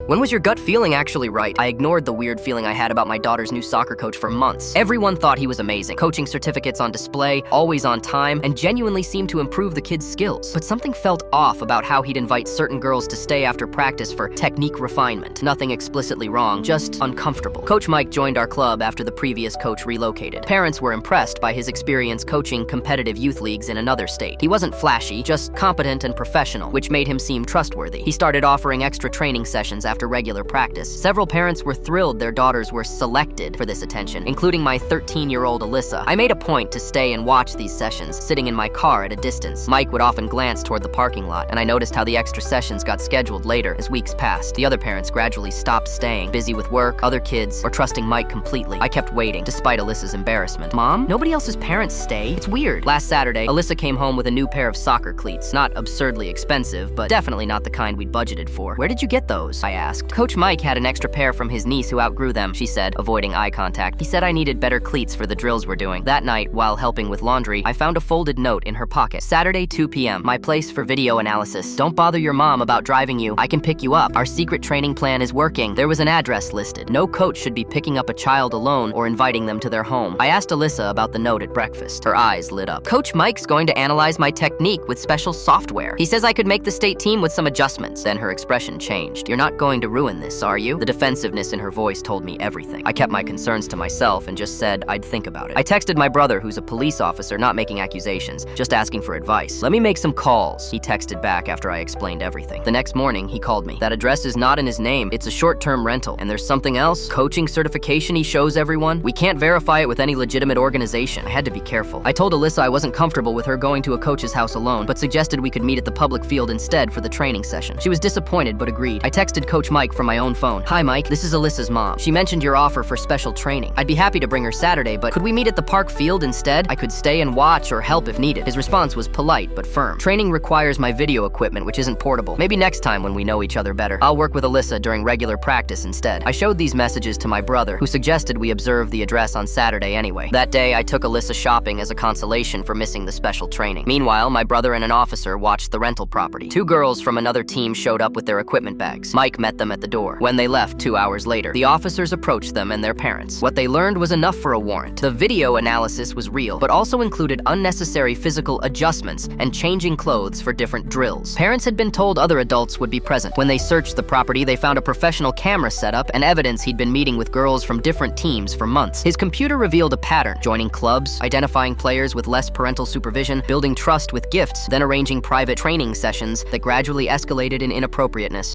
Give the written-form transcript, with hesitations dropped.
When was your gut feeling actually right? I ignored the weird feeling I had about my daughter's new soccer coach for months. Everyone thought he was amazing. Coaching certificates on display, always on time, and genuinely seemed to improve the kids' skills. But something felt off about how he'd invite certain girls to stay after practice for technique refinement. Nothing explicitly wrong, just uncomfortable. Coach Mike joined our club after the previous coach relocated. Parents were impressed by his experience coaching competitive youth leagues in another state. He wasn't flashy, just competent and professional, which made him seem trustworthy. He started offering extra training sessions after regular practice. Several parents were thrilled their daughters were selected for this attention, including my 13-year-old Alyssa. I made a point to stay and watch these sessions, sitting in my car at a distance. Mike would often glance toward the parking lot, and I noticed how the extra sessions got scheduled later as weeks passed. The other parents gradually stopped staying, busy with work, other kids, or trusting Mike completely. I kept waiting, despite Alyssa's embarrassment. Mom, nobody else's parents stay. It's weird. Last Saturday, Alyssa came home with a new pair of soccer cleats. Not absurdly expensive, but definitely not the kind we'd budgeted for. Where did you get those? I asked. Coach Mike had an extra pair from his niece who outgrew them, she said, avoiding eye contact. He said I needed better cleats for the drills we're doing. That night, while helping with laundry, I found a folded note in her pocket. Saturday, 2 p.m., my place for video analysis. Don't bother your mom about driving you. I can pick you up. Our secret training plan is working. There was an address listed. No coach should be picking up a child alone or inviting them to their home. I asked Alyssa about the note at breakfast. Her eyes lit up. Coach Mike's going to analyze my technique with special software. He says I could make the state team with some adjustments. Then her expression changed. You're not going to ruin this, are you? The defensiveness in her voice told me everything. I kept my concerns to myself and just said I'd think about it. I texted my brother, who's a police officer, not making accusations, just asking for advice. Let me make some calls, he texted back after I explained everything. The next morning, he called me. That address is not in his name. It's a short-term rental. And there's something else? Coaching certification he shows everyone? We can't verify it with any legitimate organization. I had to be careful. I told Alyssa I wasn't comfortable with her going to a coach's house alone, but suggested we could meet at the public field instead for the training session. She was disappointed, but agreed. I texted Coach Mike from my own phone. Hi, Mike. This is Alyssa's mom. She mentioned your offer for special training. I'd be happy to bring her Saturday, but could we meet at the park field instead? I could stay and watch or help if needed. His response was polite, but firm. Training requires my video equipment, which isn't portable. Maybe next time when we know each other better. I'll work with Alyssa during regular practice instead. I showed these messages to my brother, who suggested we observe the address on Saturday anyway. That day, I took Alyssa shopping as a consolation for missing the special training. Meanwhile, my brother and an officer watched the rental property. Two girls from another team showed up with their equipment bags. Mike met them at the door. When they left 2 hours later, the officers approached them and their parents. What they learned was enough for a warrant. The video analysis was real, but also included unnecessary physical adjustments and changing clothes for different drills. Parents had been told other adults would be present. When they searched the property, they found a professional camera setup and evidence he'd been meeting with girls from different teams for months. His computer revealed a pattern: joining clubs, identifying players with less parental supervision, building trust with gifts, then arranging private training sessions that gradually escalated in inappropriateness.